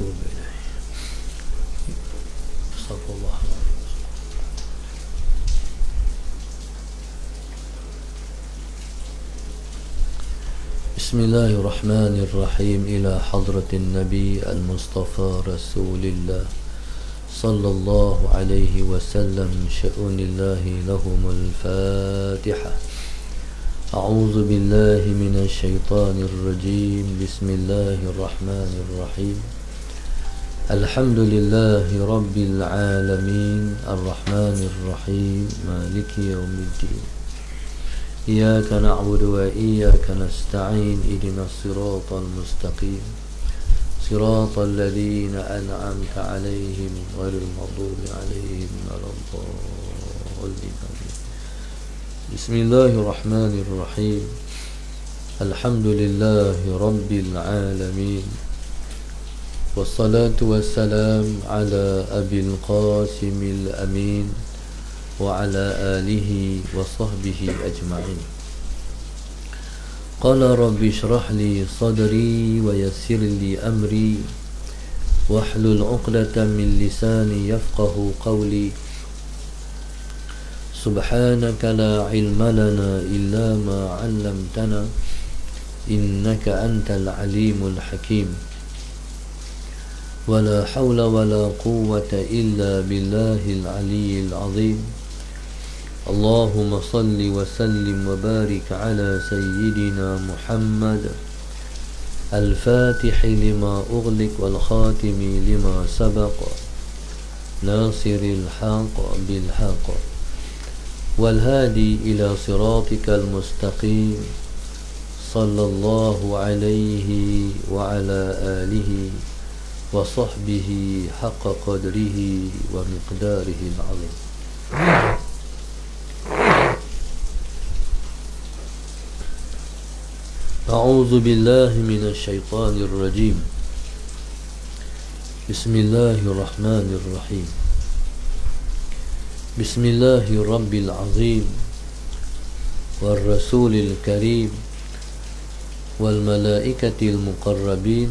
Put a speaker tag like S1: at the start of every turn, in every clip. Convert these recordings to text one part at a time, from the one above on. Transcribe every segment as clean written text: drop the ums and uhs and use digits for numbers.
S1: وأتوب إليه. استغفر الله. بسم الله الرحمن الرحيم. إلى حضرة النبي المصطفى رسول الله صلى الله عليه وسلم شؤون الله لهم الفاتحة. أعوذ بالله من الشيطان الرجيم. بسم الله الرحمن الرحيم. الحمد لله رب العالمين الرحمن الرحيم مالك يوم الدين. إياك نعبد وإياك نستعين. اهدنا الصراط المستقيم صراط الذين أنعمت عليهم غير المغضوب عليهم ولا الضالين. بسم الله الرحمن الرحيم. الحمد لله رب العالمين والصلاة والسلام على أبي القاسم الأمين وعلى آله وصحبه أجمعين. قال رب اشرح لي صدري ويسر لي أمري واحلل عقدة من لساني يفقه قولي. سبحانك لا علم لنا إلا ما علمتنا إنك أنت العليم الحكيم. ولا حول ولا قوة إلا بالله العلي العظيم. اللهم صل وسلم وبارك على سيدنا محمد الفاتح لما أغلق والخاتم لما سبق ناصر الحق بالحق والهادي إلى صراطك المستقيم صلى الله عليه وعلى آله وصحبه حق قدره ومقداره العظيم. أعوذ بالله من الشيطان الرجيم. بسم الله الرحمن الرحيم. بسم الله رب العظيم والرسول الكريم والملائكة المقربين.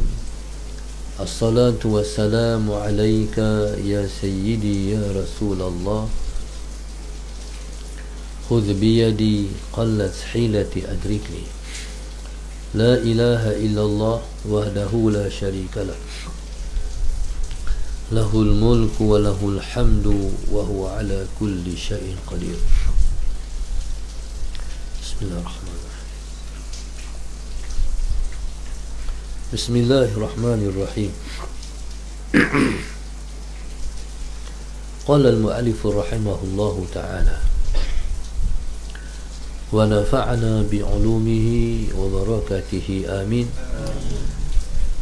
S1: الصلاة والسلام عليك يا سيدي يا رسول الله. خذ بيدي قلت حيلتي أدركني. لا إله إلا الله وحده لا شريك له له الملك وله الحمد وهو على كل شيء قدير. بسم الله الرحمن الرحيم. بسم الله الرحمن الرحيم. قال المؤلف رحمه الله تعالى ونفعنا بعلومه وبركاته آمين.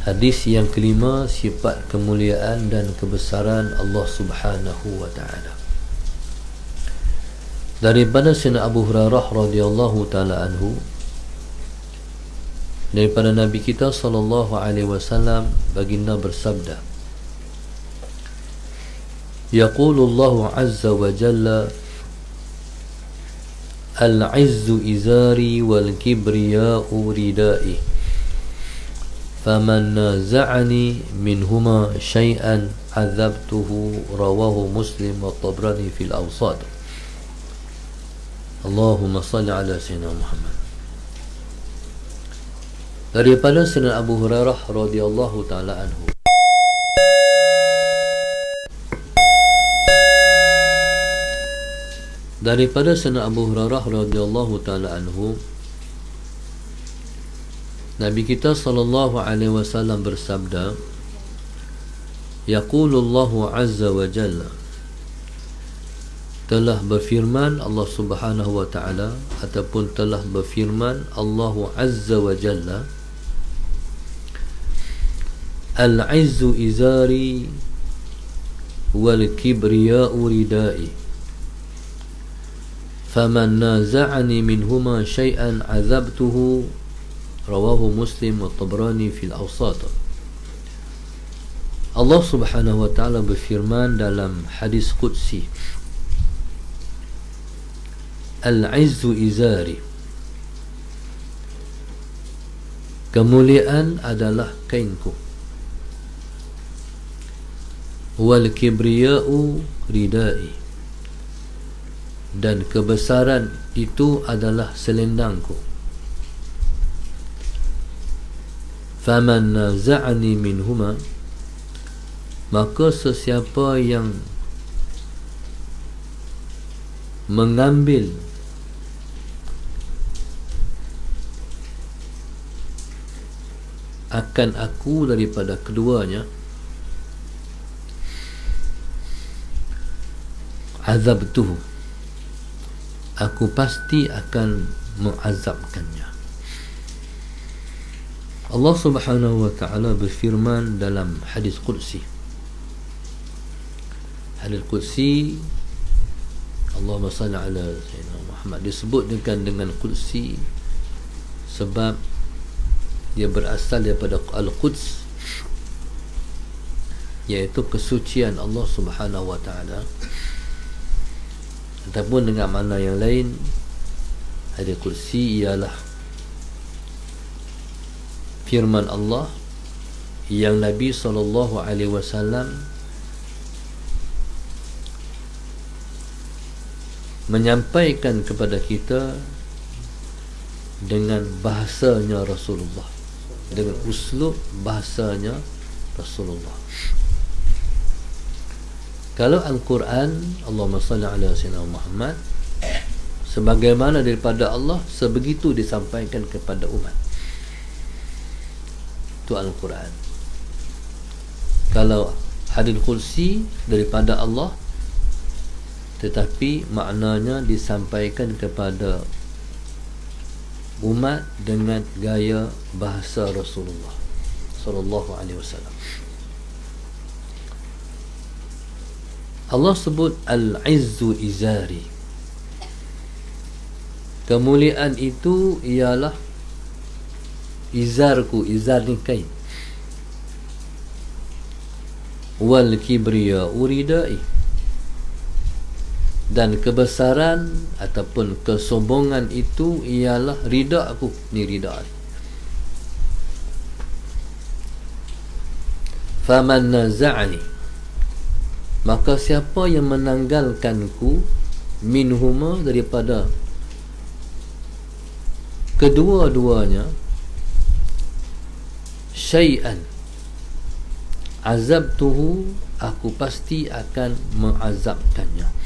S1: Hadis yang kelima, sifat kemuliaan dan kebesaran Allah Subhanahu wa taala. Daripada Sayyidina Abu Hurairah radhiyallahu taala anhu, daripada Nabi kita sallallahu alaihi wasallam, baginda bersabda, yaqulu Allah azza wa jalla, al-'izzu izari wal kibriya'u ridai, faman naza'ani minhuma syai'an 'adzabtuhu. Rawahu Muslim wa Tabrani fil Awsat. Allahumma salli ala sayyidina Muhammad. Daripada Sayyidina Abu Hurairah radhiyallahu taala anhu, daripada Sayyidina Abu Hurairah radhiyallahu taala anhu, Nabi kita sallallahu alaihi wasallam bersabda, yaqulullahu azza wa jalla, telah berfirman Allah Subhanahu wa taala, ataupun telah berfirman Allah azza wa jalla, al-'izzu izari wal kibriya'u ridai, faman naza'ani minhuma syai'an 'adzabtuhu. Rawahu Muslim wa Tabrani fil Awsat. Allah Subhanahu wa taala berfirman dalam hadis qudsi, al-'izzu izari, kemuliaan adalah kainku. wal kibriya'u ridai, dan kebesaran itu adalah selendangku. Faman naza'ani minhuma, maka sesiapa yang mengambil akan aku daripada keduanya, azabtuhu, aku pasti akan mengazabkannya. Allah Subhanahu wa ta'ala berfirman dalam hadis qudsi. Hadis qudsi, Allahumma salli ala Sayyidina Muhammad, disebut dengan qudsi sebab dia berasal daripada Al-Quds, iaitu kesucian Allah Subhanahu wa ta'ala. Ataupun dengan makna yang lain, hadis qudsi ialah firman Allah yang Nabi SAW menyampaikan kepada kita dengan bahasanya Rasulullah, dengan uslub bahasanya Rasulullah. Kalau Al-Quran, Allahumma salli ala Sayyidina Muhammad, sebagaimana daripada Allah, sebegitu disampaikan kepada umat. Itu Al-Quran. Kalau hadis qudsi daripada Allah, tetapi maknanya disampaikan kepada umat dengan gaya bahasa Rasulullah sallallahu alaihi wasallam. Allah sebut al-izzu izari, kemuliaan itu ialah izarku, izar ni kain, wal kibriya uridai, dan kebesaran ataupun kesombongan itu ialah rida aku, ni rida ni. Faman naza'ani, maka siapa yang menanggalkanku, minhuma, daripada kedua-duanya, syai'an azabtuhu, aku pasti akan mengazabkannya.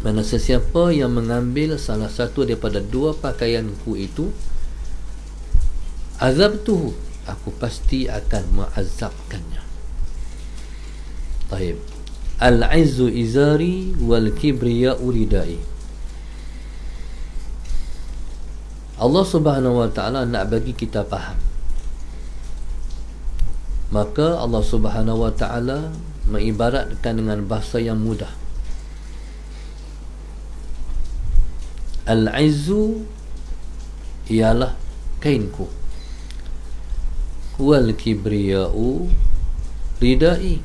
S1: Mana sesiapa yang mengambil salah satu daripada dua pakaianku itu, azabtuhu, aku pasti akan mengazabkannya. Taib. Al-izzu izari wal kibriya uridai. Allah Subhanahu wa ta'ala nak bagi kita faham, maka Allah Subhanahu wa ta'ala mengibaratkan dengan bahasa yang mudah. Al-izzu ialah kainku, wal kibriya'u ridai,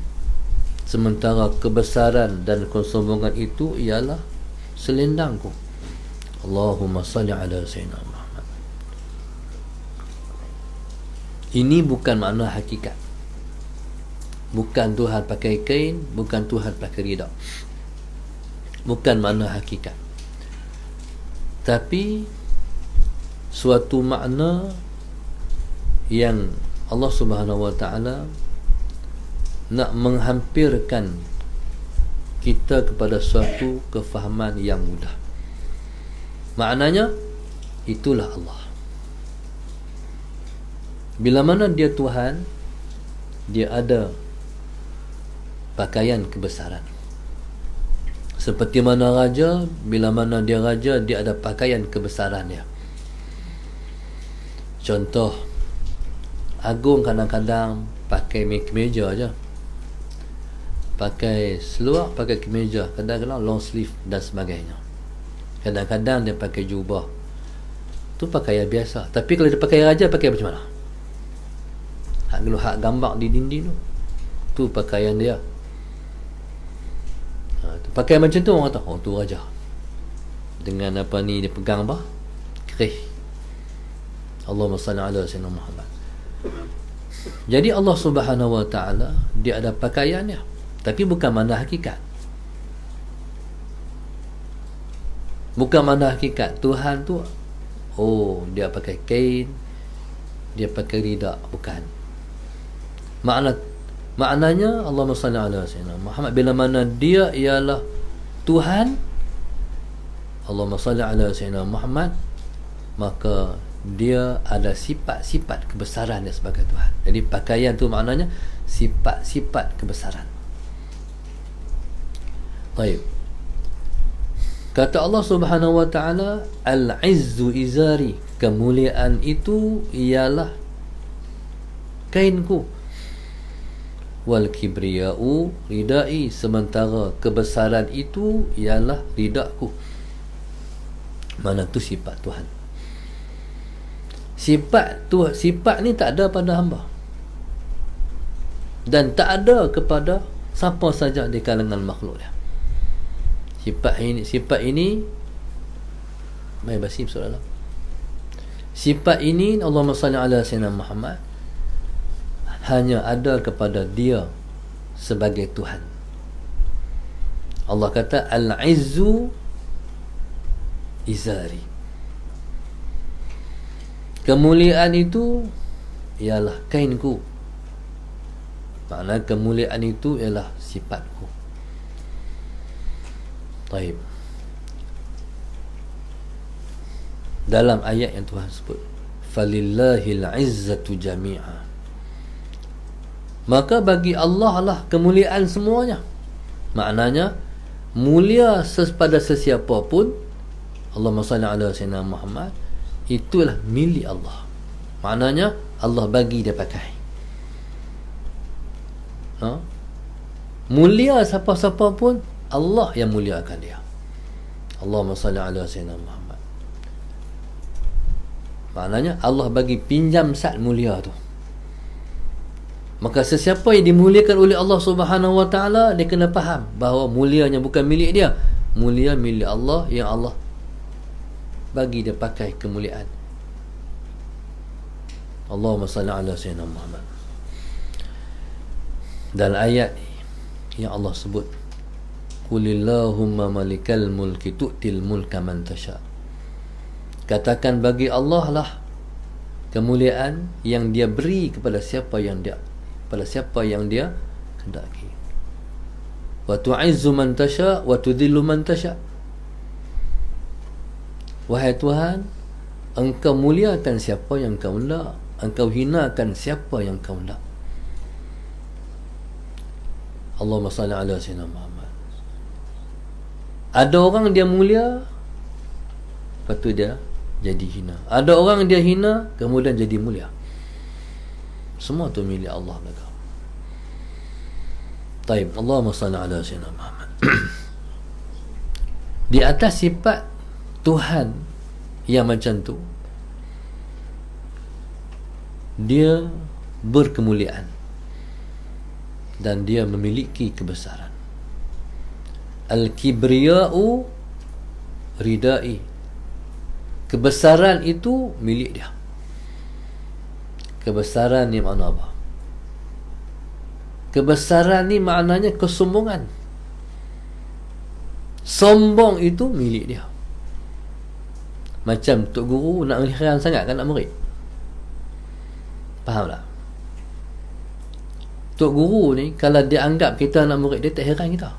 S1: sementara kebesaran dan kesombongan itu ialah selendangku. Allahumma salli ala Sayyidina Muhammad. Ini bukan makna hakikat. Bukan Tuhan pakai kain, bukan Tuhan pakai rida. Bukan makna hakikat. Tapi suatu makna yang Allah Subhanahu wa ta'ala nak menghampirkan kita kepada suatu kefahaman yang mudah. Maknanya, itulah Allah. Bila mana dia Tuhan, dia ada pakaian kebesaran. Seperti mana raja, bila mana dia raja, dia ada pakaian kebesarannya. Contoh, agung kadang-kadang pakai kemeja aja, pakai seluar, pakai kemeja, kadang-kadang long sleeve dan sebagainya. Kadang-kadang dia pakai jubah, tu pakaian biasa. Tapi kalau dia pakai raja, pakai macam mana? Hak gambar di dinding tu pakaian dia. Pakai macam tu, orang kata, oh tu raja. Dengan apa ni, dia pegang apa? Kerih. Allahumma salli ala Sayyidina Muhammad. Jadi Allah Subhanahu Wa Ta'ala dia ada pakaiannya, tapi bukan mana hakikat. Bukan mana hakikat Tuhan tu, oh dia pakai kain, dia pakai ridak, bukan. Maknanya Allahumma salli ala sayyidina Muhammad, bila mana dia ialah Tuhan, Allahumma salli ala sayyidina Muhammad, maka dia ada sifat-sifat kebesaran dia sebagai Tuhan. Jadi pakaian tu maknanya sifat-sifat kebesaran. Baik. Kata Allah Subhanahu Wa Ta'ala, Al-izzu izari, kemuliaan itu ialah kainku. Wal kibriya'u ridai, sementara kebesaran itu ialah ridakku. Mana tu sifat Tuhan. Sifat ni tak ada pada hamba, dan tak ada kepada siapa saja di kalangan makhluk dia. Sifat ini mai basim soalan. Sifat ini Allahumma salli ala sayyidina Muhammad hanya ada kepada dia sebagai Tuhan. Allah kata al-izzu izari, kemuliaan itu ialah kainku. Makna kemuliaan itu ialah sifatku. Baik. Dalam ayat yang Tuhan sebut, falillahil izzatu jami'a, maka bagi Allah lah kemuliaan semuanya. Maknanya mulia pada sesiapa pun, Allahumma salli ala sayyidina Muhammad, itulah milik Allah. Maknanya Allah bagi dia pakai. Mulia siapa-siapa pun, Allah yang muliakan dia. Allahumma salli ala sayyidina Muhammad. Maknanya Allah bagi pinjam zat mulia tu. Maka sesiapa yang dimuliakan oleh Allah Subhanahu Wa Ta'ala, dia kena faham bahawa mulianya bukan milik dia, mulia milik Allah, yang Allah bagi dia pakai kemuliaan. Allahumma salli ala sayyidina Muhammad. Dalam ayat yang Allah sebut, Qulillahumma malikal mulki tu'til mulka man tasha, katakan bagi Allah lah kemuliaan yang dia beri kepada siapa yang dia kehendaki. Wa tu'izzu man tasha wa tudhillu man tasha. Wahai Tuhan, engkau muliakan siapa yang kau hendak, engkau hinakan siapa yang kau hendak. Allahumma salli ala sayyidina Muhammad. Ada orang dia mulia, lepas tu dia jadi hina. Ada orang dia hina, kemudian jadi mulia. Semua tu milik Allah belaka. Taib, Allahumma salli ala sayyidina Muhammad. Di atas sifat Tuhan yang macam tu, dia berkemuliaan dan dia memiliki kebesaran. Al-kibriya'u ridai, kebesaran itu milik dia. Kebesaran ni makna apa? Kebesaran ni maknanya kesombongan. Sombong itu milik dia. Macam Tok Guru nak melihara sangat kan nak murid. Faham tak? Tok Guru ni kalau dia anggap kita nak murid, dia tak heran kita.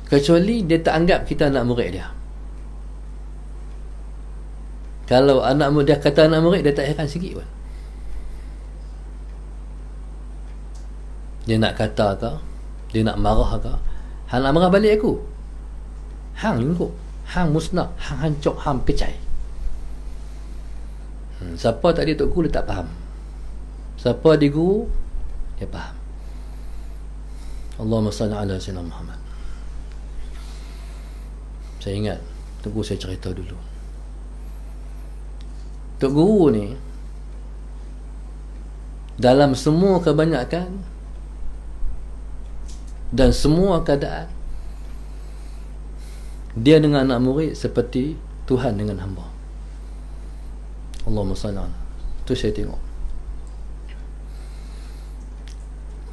S1: Kecuali dia tak anggap kita anak murid dia. Kalau anak murid dia kata anak murid, dia tak heran sikit pun. Dia nak kata ke, dia nak marah ke, hang nak marah balik aku, hang lingkup, hang musnah, hang hancur, hang pecai. Siapa tak dia Tok Guru, dia tak faham. Siapa di guru, dia faham. Allahumma salli ala sayyidina Muhammad. Saya ingat Tok Guru saya cerita dulu. Tok Guru ni dalam semua kebanyakan dan semua keadaan, dia dengan anak murid seperti Tuhan dengan hamba. Allahumma salli ala. Tu saya tengok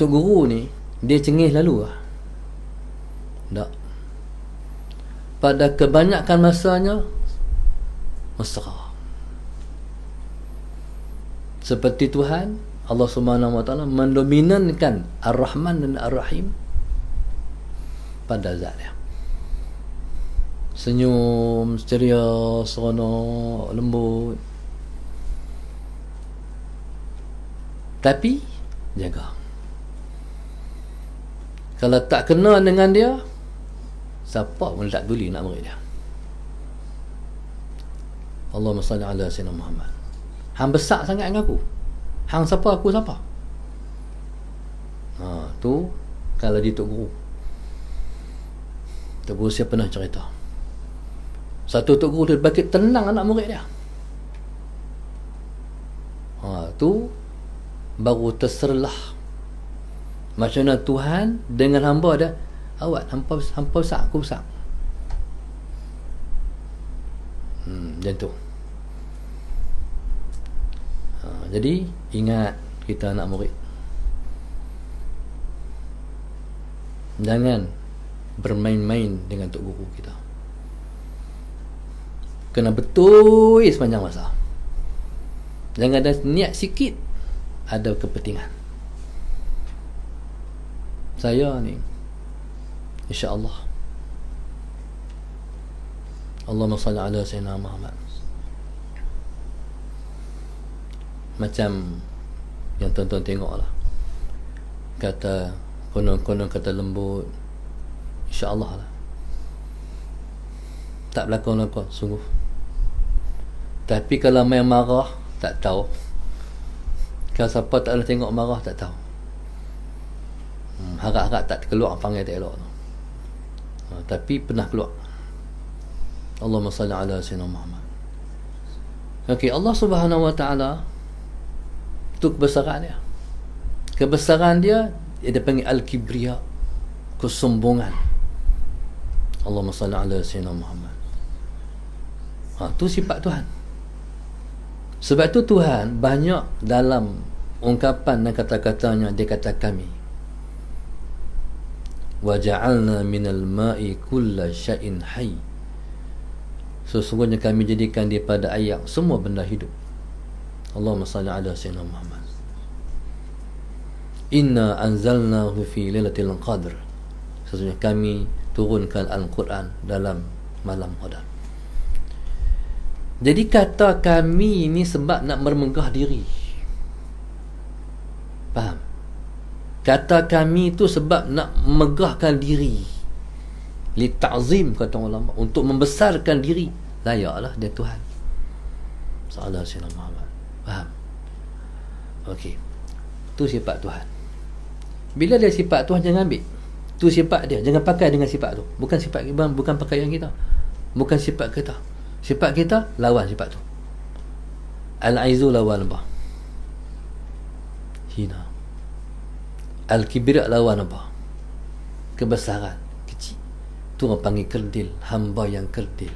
S1: Tok Guru ni dia cengih lalu lah? Tak. Pada kebanyakan masanya mesra. Seperti Tuhan Allah Subhanahu Wa Taala mendominankan Ar-Rahman dan Ar-Rahim pada zat dia. Senyum, ceria, seronok, lembut. Tapi jaga. Kalau tak kena dengan dia, siapa pun tak peduli nak murid dia. Allahumma salli ala sayyidina Muhammad. Hang besar sangat dengan aku. Hang siapa, aku siapa? Tu kalau dia Tok Guru. Tok Guru saya pernah cerita. Satu Tok Guru dia bagi tenang anak murid dia. Tu baru terserlah macam mana Tuhan dengan hamba dia. Awak hampa besar, aku besar. Macam tu. Jadi ingat kita anak murid, jangan bermain-main dengan Tok Guru kita. Kena betul sepanjang masa. Jangan ada niat sikit ada kepentingan. Saya ni insya-Allah, Allahumma salli ala sayyidina Muhammad, macam yang tuan-tuan tengok lah, kata konon-konon kata lembut, insya-Allah lah, tak berlakon-lakon sungguh. Tapi kalau main marah, tak tahu. Kalau siapa tak boleh tengok marah, tak tahu. Harap-harap tak keluar panggil tak elok tu. Tapi pernah keluar. Allahumma salli ala sayyidina Muhammad. Okey, Allah Subhanahu Wa Taala tu kebesaran dia. Kebesaran dia panggil al-kibriya, kesombongan. Allahumma salli ala sayyidina Muhammad. Tu sifat Tuhan. Sebab tu Tuhan banyak dalam ungkapan dan kata-katanya dia kata kami. Wa ja'alna minal ma'i kulla syai'in hayy. Sesungguhnya kami jadikan daripada air semua benda hidup. Allahumma salli ala sayyidina Muhammad. Inna anzalnahu fi lailatul qadr. Sesungguhnya kami turunkan Al-Quran dalam malam qadar. Jadi kata kami ini sebab nak mermegah diri. Faham? Kata kami itu sebab nak megahkan diri. Li ta'zim kata ulama, untuk membesarkan diri. Layaklah dia Tuhan. Sallallahu alaihi wasallam. Faham? Okey. Tu sifat Tuhan. Bila dia sifat Tuhan, jangan ambil. Tu sifat dia, jangan pakai dengan sifat tu. Bukan sifat kita, bukan pakaian kita. Bukan sifat kita. Sifat kita lawan sifat tu. Al-aizu lawan apa? Hina. Al-kibir lawan apa? Kebesaran, kecil. Tu orang panggil kerdil, hamba yang kerdil.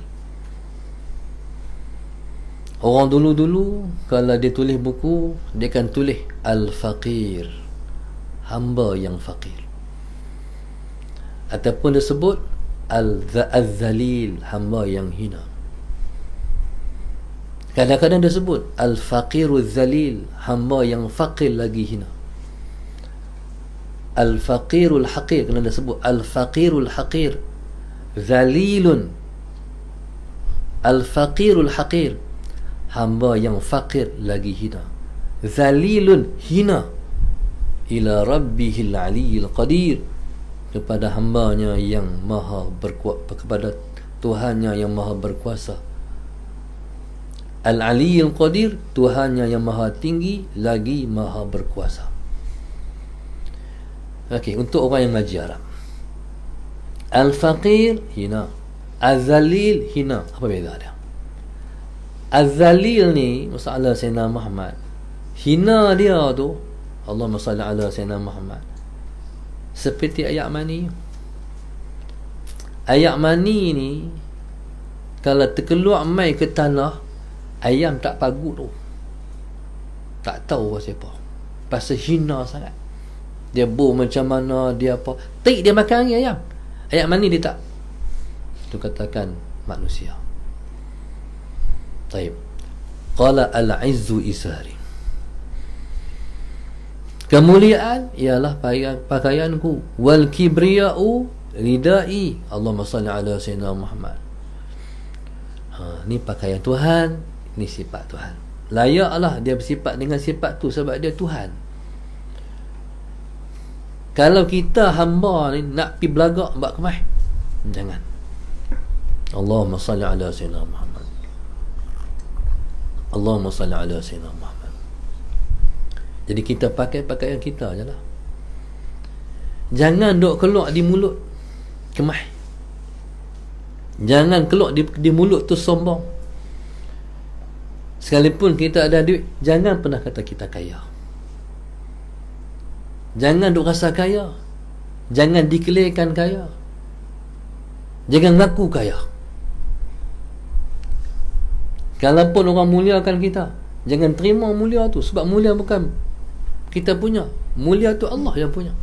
S1: Orang dulu-dulu kalau dia tulis buku, dia akan tulis al-faqir, hamba yang fakir. Ataupun dia sebut al-zalil, hamba yang hina. Kadang-kadang dia sebut al-faqirul zalil, hamba yang fakir lagi hina. Al-faqirul haqir, kena dia sebut al-faqirul haqir zalilun. Al-faqirul haqir, hamba yang fakir lagi hina. Zalilun, hina. Ila rabbihil aliyil qadir, kepada hambanya yang maha berkuasa, kepada Tuhannya yang maha berkuasa. Al-aliyil qadir, Tuhannya yang maha tinggi lagi maha berkuasa. Okey, untuk orang yang ngaji Arab, al-faqir hina, az-zalil hina. Apa beza dia? Az-zalil ni masalah Sayyidina Muhammad, hina dia tu Allahumma salli ala Sayyidina Muhammad, seperti ayak mani. Ayak mani ni kalau terkeluar mai ke tanah, ayam tak pagut tu, tak tahu pasal apa, pasal hina sangat. Dia bau macam mana, dia apa. Taik dia makan ayam. Ayam mani dia tak. Itu katakan manusia. Taib. Qala al-izzu isari. Kemuliaan ialah pakaianku. Wal kibriya'u ridai. Allahumma salli ala sayyidina Muhammad. Ni pakaian Tuhan, ni sifat Tuhan. Layaklah dia bersifat dengan sifat tu sebab dia Tuhan. Kalau kita hamba ni nak pi belagak buat kemah, jangan. Allahumma salli ala sayyidina Muhammad. Allahumma salli ala sayyidina Muhammad. Jadi kita pakai pakaian kita je lah. Jangan duk keluar di mulut kemah. Jangan keluar di mulut tu sombong. Sekalipun kita ada duit, jangan pernah kata kita kaya. Jangan duk rasa kaya. Jangan diklaimkan kaya. Jangan ngaku kaya. Kalaupun orang muliakan kita, jangan terima mulia tu. Sebab mulia bukan kita punya. Mulia tu Allah yang punya.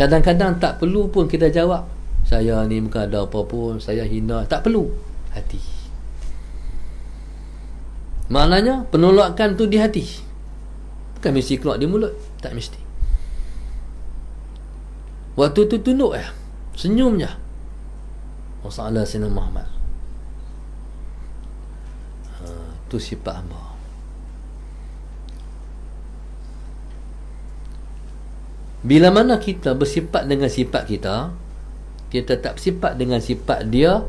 S1: Kadang-kadang tak perlu pun kita jawab, saya ni bukan ada apa pun, saya hina. Tak perlu. Hati. Maknanya penolakan tu di hati. Bukan mesti keluar di mulut. Tak mesti. Waktu tu tunduk senyum je. Wasallallahu alaihi Muhammad. Tu sifat hamba. Bila mana kita bersifat dengan sifat kita, kita tak bersifat dengan sifat dia,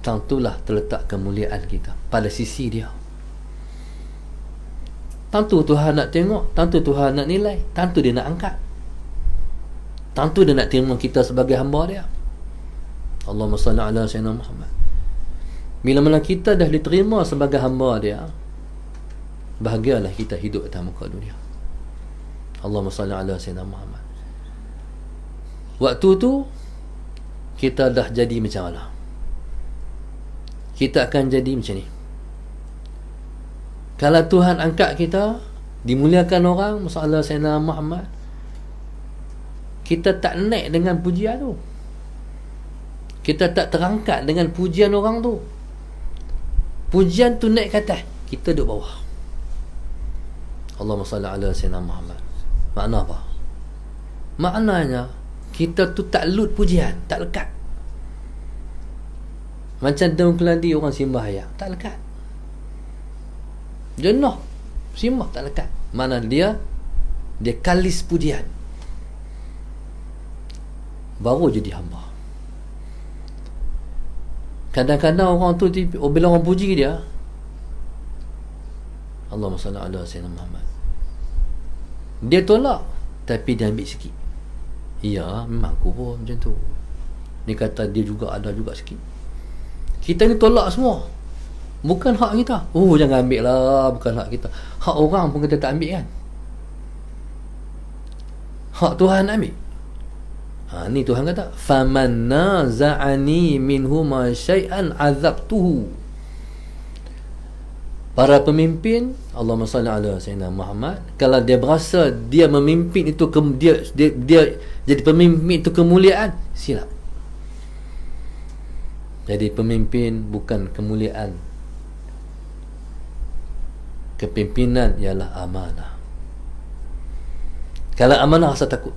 S1: tentulah terletak kemuliaan kita pada sisi dia. Tentu Tuhan nak tengok, tentu Tuhan nak nilai, tentu dia nak angkat, tentu dia nak terima kita sebagai hamba dia. Allahumma salli ala sayyidina Muhammad. Bila mana kita dah diterima sebagai hamba dia, bahagialah kita hidup atas muka dunia. Allahumma salli ala sayyidina Muhammad. Waktu tu kita dah jadi macam mana? Kita akan jadi macam ni. Kalau Tuhan angkat kita, dimuliakan orang, masalah Sayyidina Muhammad, kita tak naik dengan pujian tu. Kita tak terangkat dengan pujian orang tu. Pujian tu naik ke atas, kita duduk bawah. Allahumma salli ala Sayyidina Muhammad. Makna apa? Maknanya kita tu tak lut pujian, tak lekat. Macam daun keladi orang sembahyang, tak lekat. Jenuh simbah, tak lekat. Mana dia kalis pujian, baru jadi hamba. Kadang-kadang orang tu bila orang puji dia, Allahumma salli ala sayyidina Muhammad, dia tolak tapi dia ambil sikit. Ya, memang aku pun macam tu. Ni kata dia juga ada juga sikit. Kita ni tolak semua. Bukan hak kita. Oh, jangan ambil lah, bukan hak kita. Hak orang pun kita tak ambil kan. Hak Tuhan ambil. Ni Tuhan kata, faman naza'ani minhuma syai'an azabtuhu. Para pemimpin, Allahumma salli ala sayyidina Muhammad, kalau dia berasa dia memimpin itu dia jadi pemimpin itu kemuliaan, silap. Jadi pemimpin bukan kemuliaan. Kepimpinan ialah amanah. Kalau amanah, rasa takut.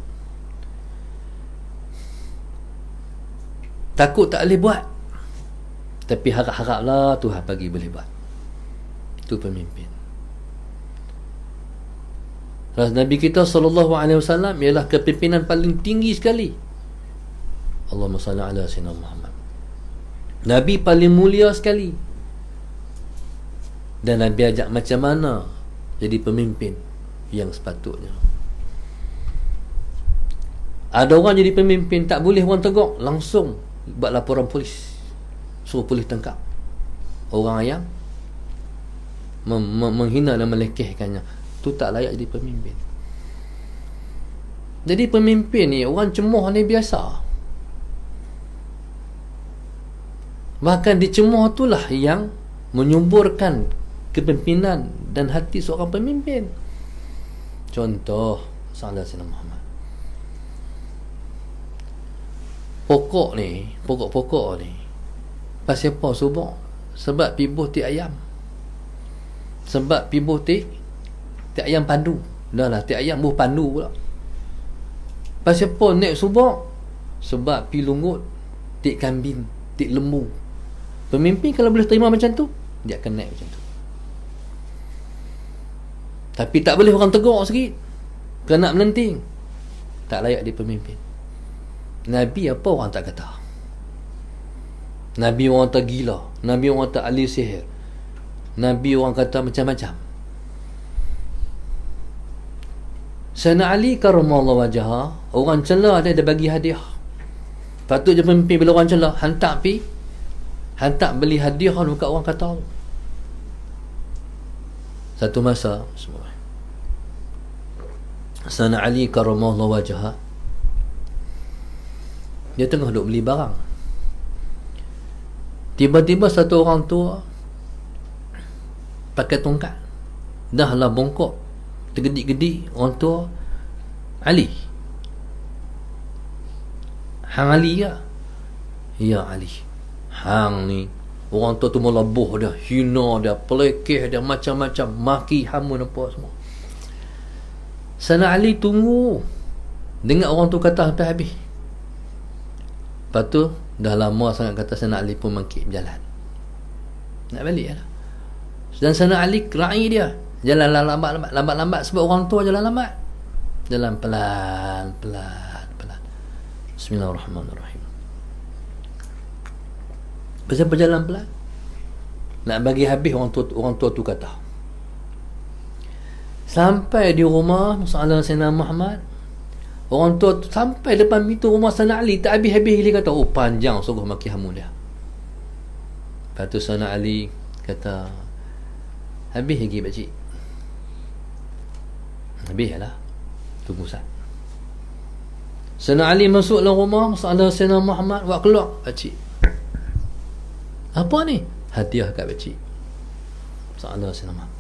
S1: Takut tak boleh buat, tapi harap-haraplah Tuhan bagi boleh buat. Itu pemimpin. Nabi kita SAW ialah kepimpinan paling tinggi sekali. Allahumma salli ala sayyidina Muhammad. Nabi paling mulia sekali. Dan Nabi ajak macam mana jadi pemimpin yang sepatutnya. Ada orang jadi pemimpin, tak boleh orang tegur, langsung buat laporan polis, suruh polis tangkap orang yang menghina dan melekehkannya. Tu tak layak jadi pemimpin. Jadi pemimpin ni, orang cemoh ni biasa. Bahkan dicemoh itulah yang menyuburkan kepimpinan dan hati seorang pemimpin. Contoh salah Sayyidina Muhammad. Pokok ni pasal apa subak? Sebab pibuh ti ayam. Sebab pibuh ti ayam pandu. Dah lah ti ayam buh pandu pula. Pasal apa naik subak? Sebab pi lungut ti kambing, ti lembu. Pemimpin kalau boleh terima macam tu, dia akan naik macam tu. Tapi tak boleh orang tegur sikit, kena melenting, tak layak dia pemimpin. Nabi apa orang tak kata? Nabi orang tak gila, Nabi orang tak ahli sihir, Nabi orang kata macam-macam. Sayyidina Ali karamallahu wajhah, orang celah dia bagi hadiah. Patut je pemimpin bila orang celah hantar beli hadiah dekat orang kata. Satu masa semua Sayyidina Ali karamallahu wajhah, dia tengah duk beli barang. Tiba-tiba satu orang tua pakai tongkat, dah lah bongkok, tergedik-gedik. Orang tua, Ali, hang Ali ya? Ya Ali. Hang ni, orang tua tu mula boh dia, hina dia, pelekeh dia, macam-macam, maki hamun apa semua. Sayyidina Ali tunggu, dengar orang tu kata sampai habis. Lepas tu dah lama sangat kata Sayyidina Ali pun mangkit berjalan, nak balik lah. Dan Sayyidina Ali ra'i dia jalan lambat sebab orang tua jalan lambat, jalan pelan. Bismillahirrahmanirrahim. Pasal berjalan pelan, nak bagi habis orang tua tu kata. Sampai di rumah Sayyidina Sayyidina Muhammad, orang tua tu sampai depan pintu rumah Sayyidina Ali, tak habis-habis dia kata, oh panjang sungguh maki hamu dia. Lepas tu Sayyidina Ali kata, habis lagi pakcik. Habis lah, tunggu sat. Sayyidina Ali masuk dalam rumah Sayyidina Muhammad, buat keluar, pakcik, apa ni? Hadiah kat pakcik. Sayyidina Muhammad,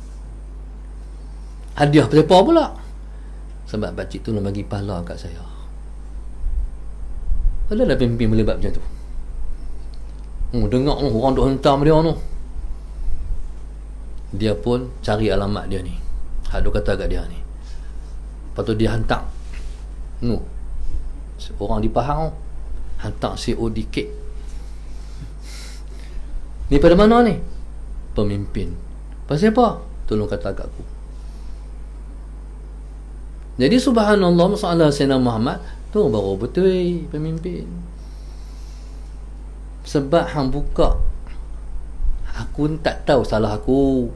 S1: hadiah apa pula? Sebab pakcik tu nak bagi pahala kat saya. Adalah pimpin boleh buat macam tu. Dengar orang duk hentam dia tu. Dia pun cari alamat dia ni, hak duk kata kat dia ni. Lepas tu dia hantar orang di Pahang, hantar COD kek. Ni pada mana ni? Pemimpin. Pasal apa? Tolong kata kat aku. Jadi subhanallah, masalah Sayyidina Muhammad tu baru betul pemimpin. Sebab hang buka, aku tak tahu salah aku.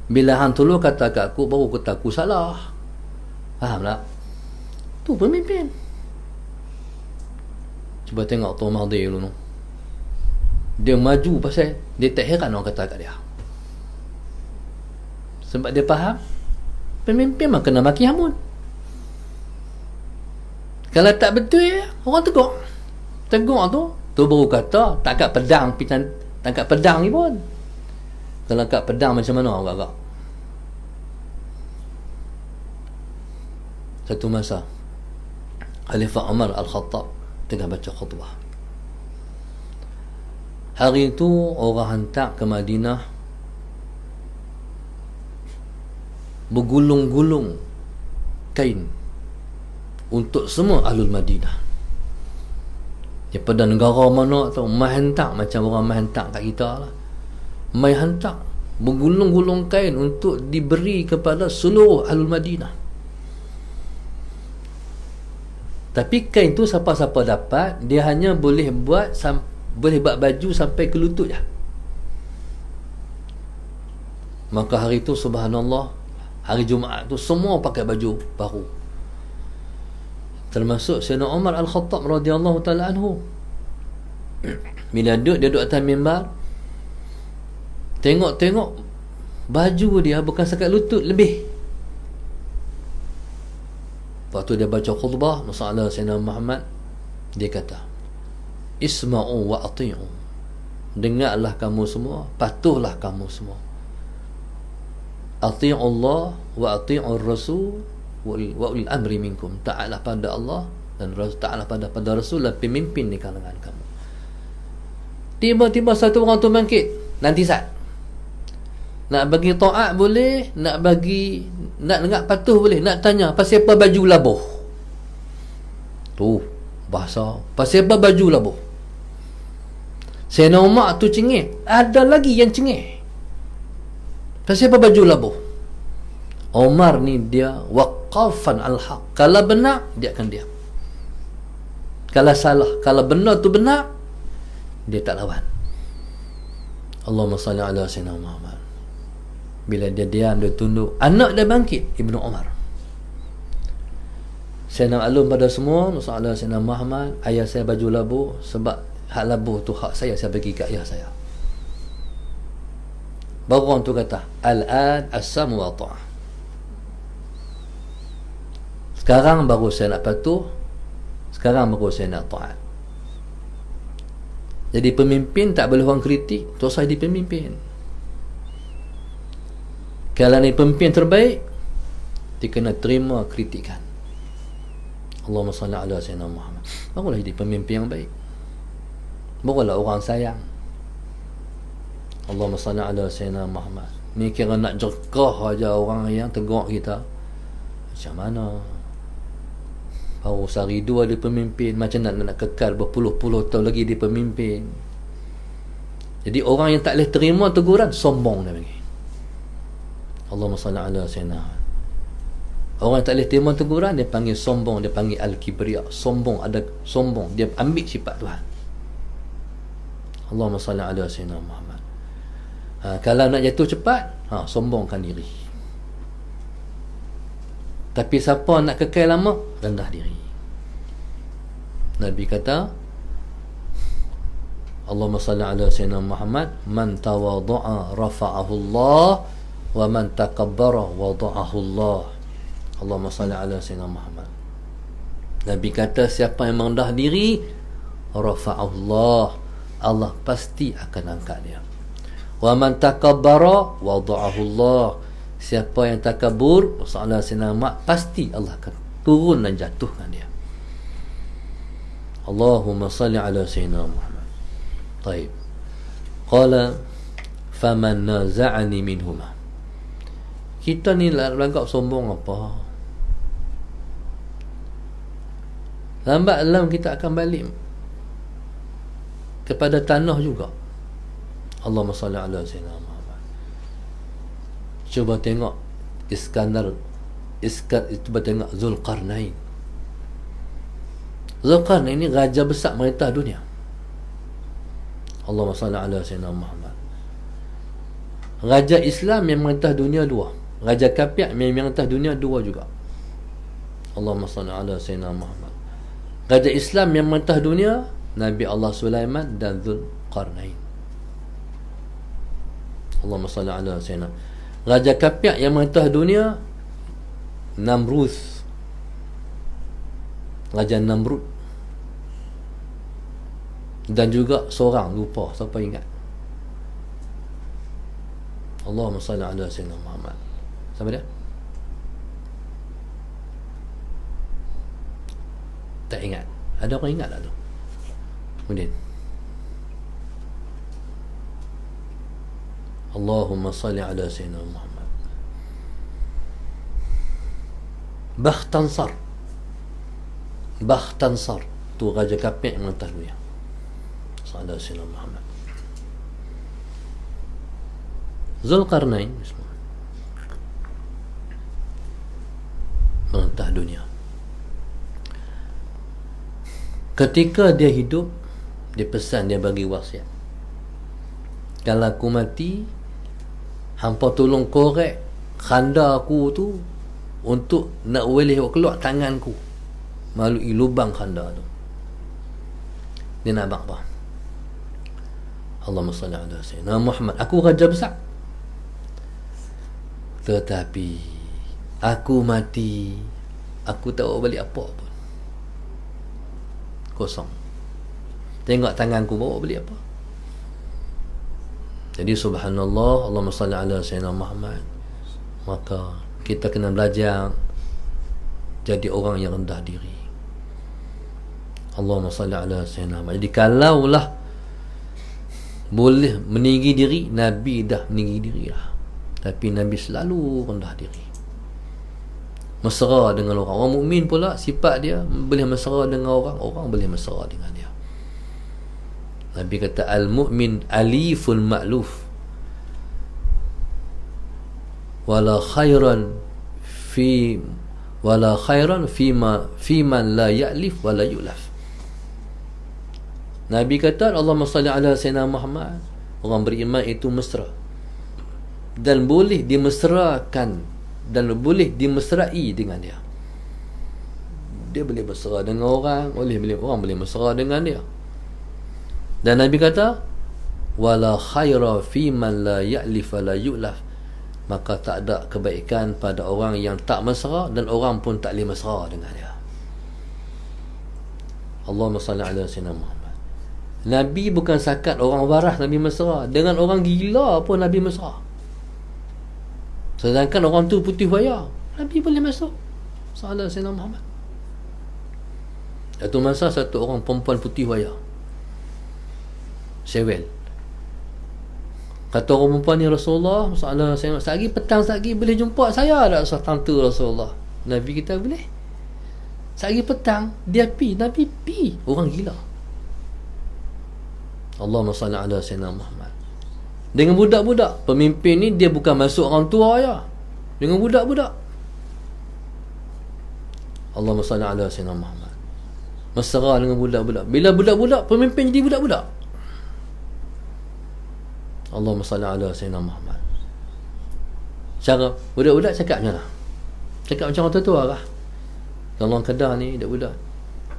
S1: Bila hang tolong kata kat aku, baru kata aku salah. Faham tak? Tu pemimpin. Cuba tengok Tuan Mahdi dulu. Dia maju pasal dia tak heran orang kata kat dia. Sebab dia faham pemimpin mah kena maki hamun. Kalau tak betul, orang tegur tu baru kata tak kat pedang, tangkap pedang ni pun. Kalau kat pedang macam mana orang agak. Satu masa Khalifah Umar Al-Khattab tengah baca khutbah. Hari itu orang hantar ke Madinah bergulung-gulung kain untuk semua ahlul Madinah. Daripada negara mana tu, mai hantar macam orang mai hantar kat kita lah. Mai hantar bergulung-gulung kain untuk diberi kepada seluruh ahlul Madinah. Tapi kain tu siapa-siapa dapat, dia hanya boleh buat baju sampai ke lutut je. Maka hari tu subhanallah, hari Jumaat tu semua pakai baju baru. Termasuk Sayyidina Umar Al-Khattab radhiyallahu ta'ala anhu. Bila dia duduk atas mimbar, tengok baju dia bukan sekat lutut, lebih. Lepas tu dia baca khutbah masalah Sayyidina Muhammad, dia kata, isma'u wa ati'u, dengarlah kamu semua, patuhlah kamu semua. Ati'u Allah wa ati'u Rasul wa ulil amri minkum, taatlah pada Allah dan taatlah pada Rasul dan pemimpin di kalangan kamu. Tiba-tiba satu orang tu bangkit, nanti saat nak bagi taat boleh, nak dengar patuh boleh, nak tanya pasal apa baju labuh tu, bahasa pasal apa baju labuh. Sayyidina Umar tu cengih, ada lagi yang cengih pasal apa baju labuh. Umar ni dia waqafan al-haq, kalau benar dia akan diam, kalau salah, kalau benar tu benar dia tak lawan. Allahumma salli ala sayyidina Muhammad. Bila dia diam, dia tunduk, anak dia bangkit, Ibnu Umar. Saya nak maklum pada semua, masalah Sayyidina Muhammad, ayah saya baju labu, sebab hak labu tu hak saya bagi kat ayah saya. Baru orang tu kata, al-an as-samu wa ta'ah. Sekarang baru saya nak patuh, sekarang baru saya nak taat. Jadi pemimpin tak boleh orang kritik, terus saya di pemimpin. Kalau ni pemimpin terbaik, dia kena terima kritikan. Allahumma salli ala sayyidina Muhammad. Barulah jadi pemimpin yang baik, barulah orang sayang. Allahumma salli ala sayyidina Muhammad. Ni kira nak jerkah aja orang yang tegur kita, macam mana? Baru sehari dua dia pemimpin, macam nak kekal berpuluh-puluh tahun lagi dia pemimpin. Jadi orang yang tak boleh terima teguran, sombong dia panggil. Allahumma salli ala sayyidina. Orang yang tak boleh terima teguran, dia panggil sombong, dia panggil al-kibriya. Sombong, dia ambil sifat Tuhan. Allahumma salli ala sayyidina Muhammad. Kalau nak jatuh cepat, sombongkan diri. Tapi siapa nak kekal lama, rendah diri. Nabi kata, Allahumma salli ala sayyidina Muhammad, man tawadha'a rafa'ahu Allah, wa man takabbara wada'ahu Allah. Allahumma salli ala sayyidina Muhammad. Nabi kata, siapa yang merendah diri, rafa'ahu Allah, Allah pasti akan angkat dia. Wa man takabbara wada'ahu Allah, siapa yang takabur, Rasulullah SAW, pasti Allah akan turun dan jatuhkan dia. Allahumma salli ala sayyidina Muhammad. Taib. Qala faman naza'ani minhuma. Kita ni langgap sombong apa? Lambat laun kita akan balik kepada tanah juga. Allahumma salli ala sayyidina Muhammad. Cuba tengok cuba tengok Zulqarnain. Zulqarnain ini raja besar merintah dunia. Allahumma salli ala sayyidina Muhammad. Raja Islam yang merintah dunia dua, raja kafir yang merintah dunia dua juga. Allahumma salli ala sayyidina Muhammad. Raja Islam yang merintah dunia, Nabi Allah Sulaiman dan Zulqarnain. Allahumma salli ala sayyidina. Raja kafir yang merintah dunia, Namrud, Raja Namrud. Dan juga seorang, lupa siapa ingat. Allahumma salli ala sayyidina Muhammad. Siapa dia? Tak ingat. Ada orang ingat tak tu? Kemudian Allahumma salli ala sayyidina Muhammad. Bakhtansar tu raja kafir yang merintah dunia. Sallallahu alaihi wasallam Muhammad. Zulqarnain merintah dunia. Ketika dia hidup, dia pesan, dia bagi wasiat, kalau aku mati, hampa tolong korek khanda aku tu untuk nak boleh keluar tanganku melalui lubang khanda tu. Dia nak apa? Allahumma salli ala sayyidina Muhammad. Aku raja besar, tetapi aku mati, aku tak bawa balik apa pun. Kosong. Tengok tanganku, bawa balik apa? Jadi subhanallah, Allahumma salli ala sayyidina Muhammad. Maka kita kena belajar jadi orang yang rendah diri. Allahumma salli ala sayyidina Muhammad. Jadi kalaulah boleh meninggi diri, Nabi dah meninggi diri lah. Tapi Nabi selalu rendah diri, mesra dengan orang. Orang mukmin pula sifat dia boleh mesra dengan orang, orang boleh mesra dengan dia. Nabi kata al-mu'min aliful ma'luf wala khairan fi man la ya'lif wala yu'laf. Nabi kata Allahumma salli ala sayyidina Muhammad, orang beriman itu mesra dan boleh dimesrakan dan boleh dimesrai dengan dia. Dia boleh mesra dengan orang, orang boleh mesra dengan dia. Dan Nabi kata wala khaira fi man la ya'lif wa la yu'laf, maka tak ada kebaikan pada orang yang tak mesra dan orang pun tak boleh mesra dengan dia. Allahumma salli ala sayyidina Muhammad. Nabi bukan sakat orang waras Nabi mesra, dengan orang gila pun Nabi mesra. Sedangkan orang tu putih wayang, Nabi boleh mesra. Sallallahu alaihi wasallam Muhammad. Satu masa satu orang perempuan putih wayang sewel, kata orang perempuan ni, Rasulullah sallallahu alaihi wasallam, sehari petang sehari boleh jumpa saya tak tante Rasulullah? Nabi kita boleh. Sehari petang dia Nabi pi orang gila. Allahumma salli ala sayyidina Muhammad. Dengan budak-budak, pemimpin ni dia bukan masuk orang tua ya, dengan budak-budak. Allahumma salli ala sayyidina Muhammad. Mesra dengan budak-budak. Bila budak-budak, pemimpin jadi budak-budak. Allahumma salli ala sayyidina Muhammad. Cara budak-budak cakap macam mana? Cakap macam orang tua lah. Kalau orang Kedah ni budak-budak,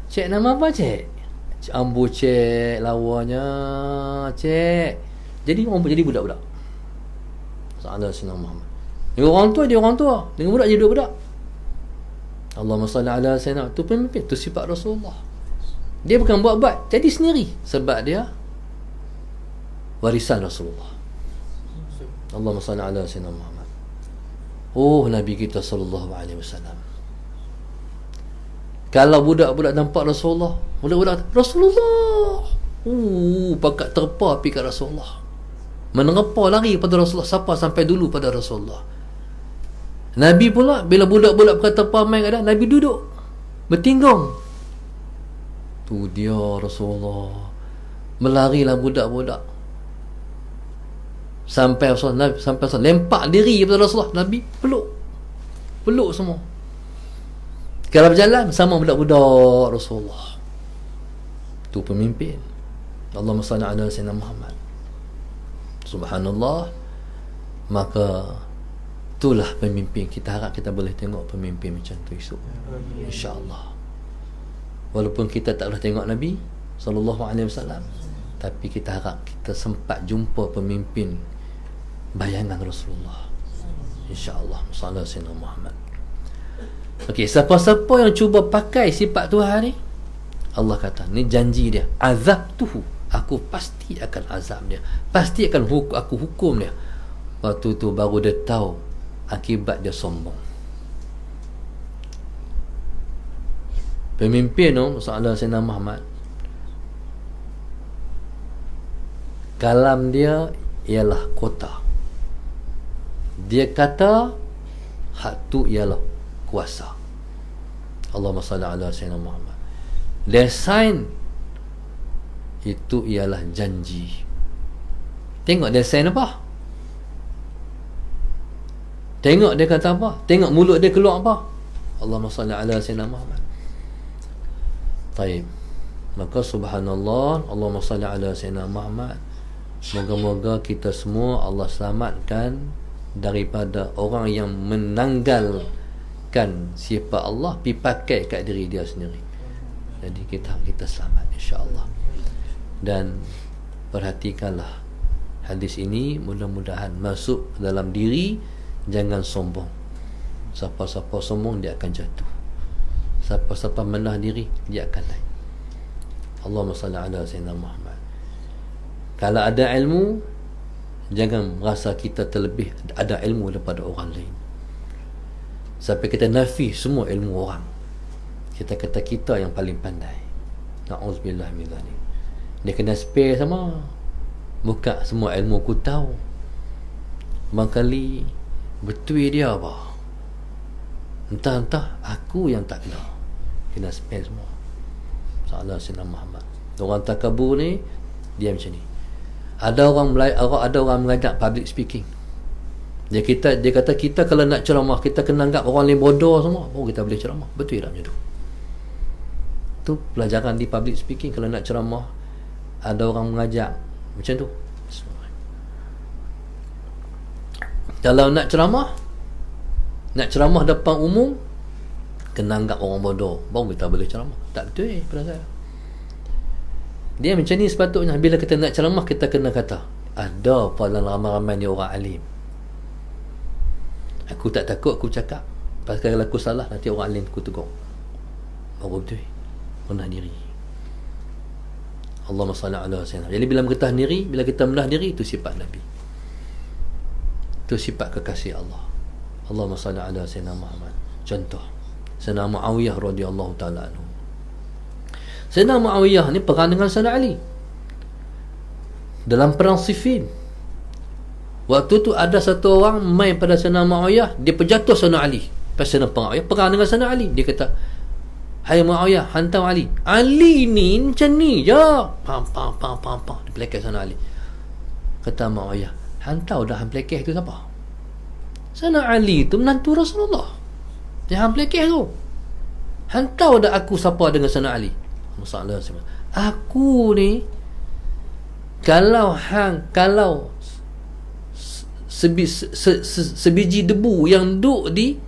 S1: cik nama apa cik? Ambu cik, lawanya cik. Jadi orang pun jadi budak-budak. Sallallahu alaihi wasallam. Dengan orang tua dia orang tua, dengan budak jadi budak. Allahumma salli ala sayyidina. Tu pemimpin, tu sifat Rasulullah. Dia bukan buat-buat, jadi sendiri sebab dia warisan Rasulullah. Allahumma salli ala sayyidina Muhammad. Oh Nabi kita sallallahu alaihi wasallam. Kalau budak-budak nampak Rasulullah, budak-budak Rasulullah, pakat terpa pergi kat Rasulullah, menerpa lari pada Rasulullah, siapa sampai dulu pada Rasulullah. Nabi pula bila budak-budak berkata pamai kat dia, Nabi duduk bertinggung. Tu dia Rasulullah, melarilah budak-budak sampai Rasulullah, lempak diri pada Rasulullah. Nabi peluk semua. Kalau berjalan sama budak-budak Rasulullah. Tu pemimpin. Allahumma salli ala sayyidina Muhammad. Subhanallah. Maka itulah pemimpin. Kita harap kita boleh tengok pemimpin macam tu esok, insya-Allah. Walaupun kita tak boleh tengok Nabi sallallahu alaihi wasallam, tapi kita harap kita sempat jumpa pemimpin bayangan Rasulullah, insya-Allah. Sallallahu alaihi wasallam Muhammad. Okey, siapa-siapa yang cuba pakai sifat Tuhan ni, Allah kata ni janji dia, azabtuhu, aku pasti akan azab dia, pasti akan aku hukum dia. Waktu tu baru dia tahu akibat dia sombong. Pemimpin tu sallallahu alaihi wasallam Muhammad, kalam dia ialah kota. Dia kata hak tu ialah kuasa. Allahumma salli ala sayyidina Muhammad. Desain itu ialah janji. Tengok desain apa? Tengok dia kata apa? Tengok mulut dia keluar apa? Allahumma salli ala sayyidina Muhammad. Taib. Maka subhanallah, Allahumma salli ala sayyidina Muhammad. Moga-moga kita semua Allah selamatkan daripada orang yang menanggalkan sifat Allah pergi pakai kat diri dia sendiri. Jadi kita selamat insya-Allah. Dan perhatikanlah hadis ini, mudah-mudahan masuk dalam diri. Jangan sombong. Siapa-siapa sombong dia akan jatuh. Siapa-siapa menahan diri dia akan naik. Allahumma salli ala sayyidina Muhammad. Kalau ada ilmu, jangan merasa kita terlebih ada ilmu daripada orang lain sampai kita nafi semua ilmu orang. Kita kata kita yang paling pandai. Na'udzubillah min dzalik. Dia kena spare sama. Buka semua ilmu aku tahu. Barangkali betul dia apa. Entah-entah aku yang tak kena spare semua. Salah Sayyidina Muhammad. Orang takabur ni dia macam ni. Ada orang mengajak public speaking. Dia kata kita kalau nak ceramah kita kena anggap orang lain bodoh semua. Oh, kita boleh ceramah. Betul tak macam tu? Tu pelajaran di public speaking. Kalau nak ceramah ada orang mengajak macam tu. Kalau nak ceramah depan umum, kena anggap orang bodoh baru kita boleh ceramah. Tak betul pada saya. Dia macam ni sepatutnya. Bila kita nak ceramah, kita kena kata ada pada ramai-ramai ni orang alim. Aku tak takut aku cakap. Pasal kalau aku salah, nanti orang alim aku tegur. Baru betul. Rendah diri. Allahumma salli ala sayyidina. Jadi bila kita diri, bila kita merendah diri, itu sifat Nabi. Itu sifat kekasih Allah. Allahumma salli ala sayyidina Muhammad. Contoh Sayyidina Muawiyah radhiyallahu ta'ala anhu. Sayyidina Muawiyah ni perang dengan Sayyidina Ali dalam perang Siffin. Waktu tu ada satu orang main pada Sayyidina Muawiyah, dia perjatuh Sayyidina Ali. Pas Sayyidina Muawiyah perang dengan Sayyidina Ali, dia kata, "Hai Muawiyah, hantar Ali." Ali ni macam ni je. Pam dia pelekeh Sayyidina Ali. Kata Muawiyah, "Hantar dah pelekeh tu siapa?" Sayyidina Ali tu menantu Rasulullah. Dia pelekeh tu. Hantar dah aku siapa dengan Sayyidina Ali. Masalah aku ni kalau sebiji debu yang duduk di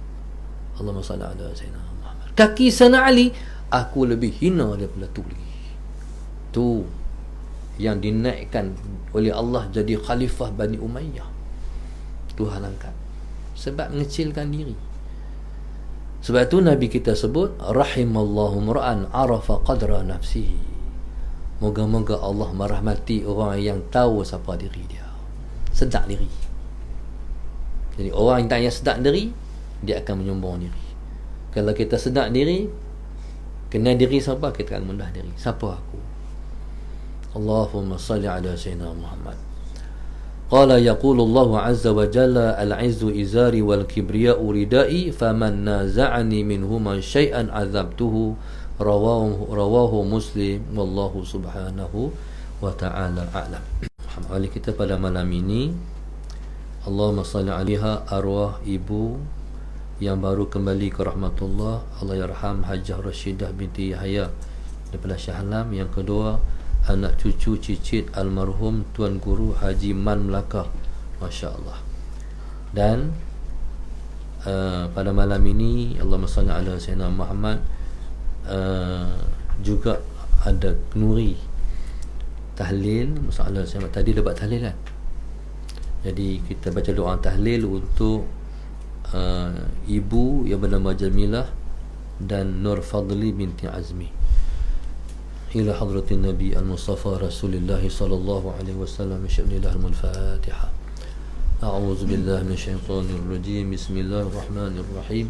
S1: Allahumma salli ala sayyidina Muhammad kaki Sayyidina Ali, aku lebih hina daripada tu lagi. Tu yang dinaikkan oleh Allah jadi khalifah Bani Umayyah. Tuhan angkat sebab mengecilkan diri. Sebab tu Nabi kita sebut rahimallahu mur'an arafa qadra nafsihi. Moga-moga Allah merahmati orang yang tahu siapa diri dia, sedar diri. Jadi orang yang tak yang sedar diri, dia akan menyombong diri. Kalau kita sedar diri, kenal diri siapa, kita akan rendah diri. Siapa aku? Allahumma salli ala sayyidina Muhammad. Qala yaqulu Allah azza wa jalla al-'izzu izari wal kibriya'u ridai faman naza'ani minhuma syai'an 'adzabtuhu. Rawahu Muslim. Wallahu subhanahu wa ta'ala a'lam. Alhamdulillah kita pada malam ini, Allahumma salli 'alaiha arwah ibu yang baru kembali ke rahmatullah, Allah yarham Hajjah Rashidah binti Yahya daripada Shah Alam. Yang kedua, anak cucu cicit almarhum Tuan Guru Haji Man Melaka, Masya Allah. Dan pada malam ini, Allahumma salli ala sayyidina Muhammad, juga ada nuri tahlil. Masalah saya tadi dapat tahlil kan, jadi kita baca doa tahlil untuk ibu yang bernama Jamilah dan Nur Fadli binti Azmi. إلى حضرة النبي المصطفى رسول الله صلى الله عليه وسلم. بسم الله الفاتحة. أعوذ بالله من الشيطان الرجيم. بسم الله الرحمن الرحيم.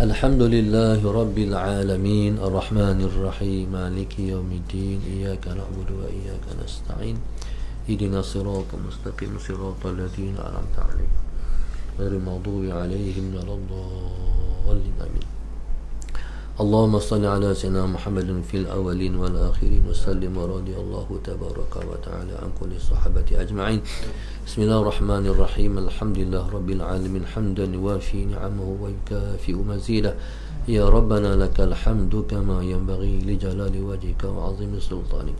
S1: الحمد لله رب العالمين الرحمن الرحيم مالك يوم الدين إياك نعبد وإياك نستعين اهدنا الصراط المستقيم صراط الذين أنعمت عليهم غير المغضوب عليهم ولا الضالين آمين. اللهم صل على سيدنا محمد في الأولين والآخرين وسلم ورضي الله تبارك وتعالى عن كل الصحابة أجمعين. بسم الله الرحمن الرحيم. الحمد لله رب العالمين حمدا يوافي نعمه ويكافئ مزيده. يا ربنا لك الحمد كما ينبغي لجلال وجهك وعظيم سلطانك.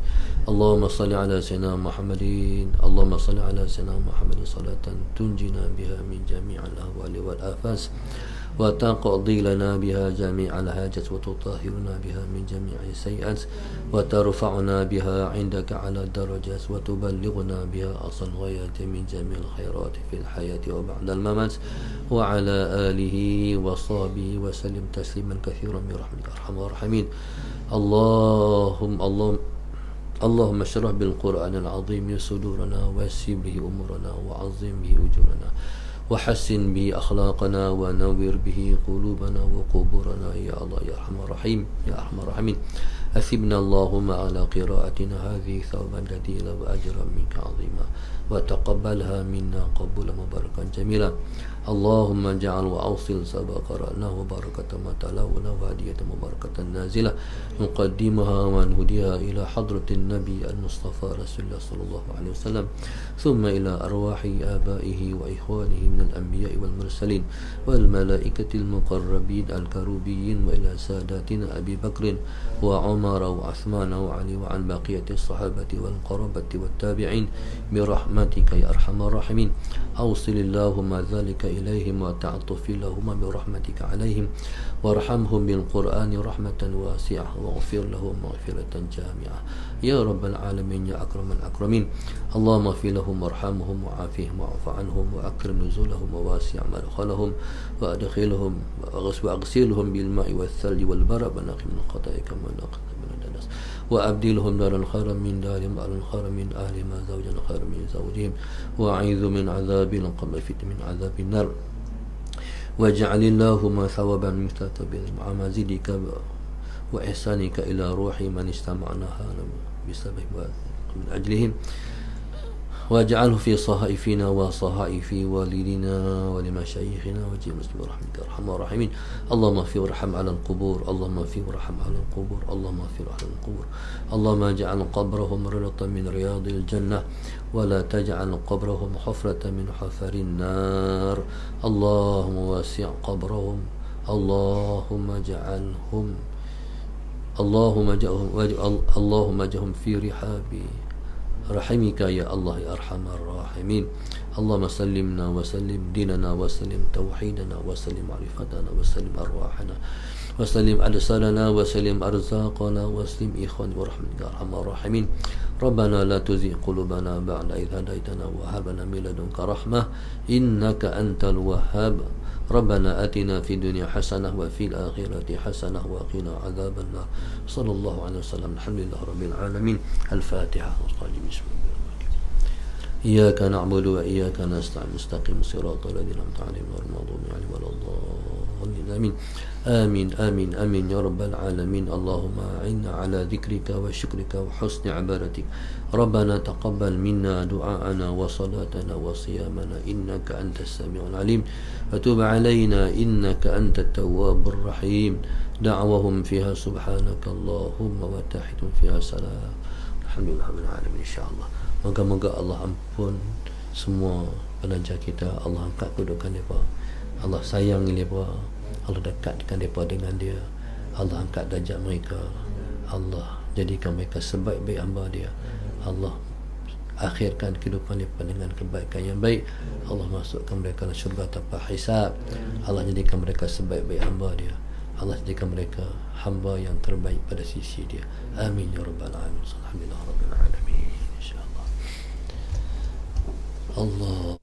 S1: اللهم صل على سيدنا محمد. اللهم صل على سيدنا محمد صلاة تنجينا بها من جميع الأهوال والآفات وتقضي لنا بها جميع الحاجات وتطهرنا بها من جميع السيئات وترفعنا بها عندك على الدرجات وتبلغنا بها أقصى الغايات من جميع الخيرات في الحياة وبعد الممات وعلى آله وصحبه وسلم تسليما كثيرا برحمتك أرحم الراحمين. اللهم اشرح بالقرآن العظيم صدورنا ويسر به أمورنا وعظم به أجورنا وحسن به أخلاقنا ونور به قلوبنا وقبورنا يا الله يا أرحم الراحمين يا أرحم الراحمين. أثبنا اللهم على قراءتنا هذه ثوبا جديلا وأجرا منك عظيما، وتقبلها منا قبولا مباركا جميلا. اللهم اجعل وأوصل سبا قرأناه بركة ما تلاونا وهدية مباركة نازلة نقدمها ونهديها إلى حضرة النبي المصطفى رسول الله صلى الله عليه وسلم، ثم إلى أرواح آبائه وإخوانه من الأنبياء والمرسلين والملائكة المقربين الكروبيين، وإلى ساداتنا أبي بكر وعمر وعثمان وعلي وعن بقية الصحابة والقرابة والتابعين برحمتك يا أرحم الراحمين. أوصل اللهم ذلك إليهم وتعطف لهما برحمتك عليهم، وارحمهم بالقرآن رحمة واسعة، واغفر لهم مغفرة جامعة يا رب العالمين يا أكرم الأكرمين. اللهم اغفر لهم وارحمهم وعافهم واعف عنهم وأكرم نزولهم وواسع مدخلهم وأدخلهم وأغسلهم بالماء والثلج والبرد ونقي من الخطايا كما نقي من الدنس، وأبدلهم دارا خيرا من دارهم، أهلا خيرا من أهلهم، زوجا خيرا من زوجهم، وأعيذ من عذاب القبر فتن من عذاب النار. واجعل اللهم ثوابا مستتبين مع مزيدك وإحسانك إلى روح من استمعناها بسبب من أجلهم، واجعله في صحائفنا وصحائف والدنا ولمشايخنا وجميع المسلمين برحمتك يا أرحم الراحمين. اللهم اغفر وارحم على القبور، اللهم اغفر وارحم على القبور، اللهم اغفر على القبور. اللهم اجعل قبرهم روضة من رياض الجنة، ولا تجعل قبرهم حفرة من حفر النار. اللهم واسع قبرهم، اللهم اجعلهم اللهم اجعلهم في رحاب رحمك يا الله يا أرحم الراحمين. اللهم سلمنا وسلم ديننا وسلم توحيدنا وسلم معرفتنا وسلم أرواحنا وسلم أجسادنا وسلم أرزاقنا وسلم إخواني ورحمتك يا أرحم الراحمين. ربنا لا تزغ قلوبنا بعد إذ هديتنا وهب لنا من لدنك رحمة إنك أنت الوهاب. ربنا آتنا في الدنيا حسنة وفي الآخرة حسنة وقنا عذاب النار. صلى الله عليه وسلم. الحمد لله رب العالمين. الفاتحة. بسم الله. إياك نعبد وإياك نستعين مستقيم صراط الذين أنعمت عليهم غير المغضوب عليهم ولا الضالين آمين آمين آمين آمين يا رب العالمين. اللهم أعنا على ذكرك وشكرك وحسن عبادتك. ربنا تقبل منا دعاءنا وصلاتنا وصيامنا إنك أنت السميع العليم، وتب علينا إنك أنت التواب الرحيم. دعوهم فيها سبحانك اللهم وتحيتهم فيها سلام. الحمد لله رب العالمين. إن شاء الله moga-moga Allah ampun semua pelajar kita, Allah angkat kedudukan mereka, Allah sayang mereka, Allah dekatkan mereka dengan dia, Allah angkat darjat mereka, Allah jadikan mereka sebaik-baik hamba dia, Allah akhirkan kehidupan mereka dengan kebaikan yang baik, Allah masukkan mereka ke syurga tanpa hisab, Allah jadikan mereka sebaik-baik hamba dia, Allah jadikan mereka hamba yang terbaik pada sisi dia. Amin ya rabbal alamin. Alhamdulillah rabbil alamin. Allah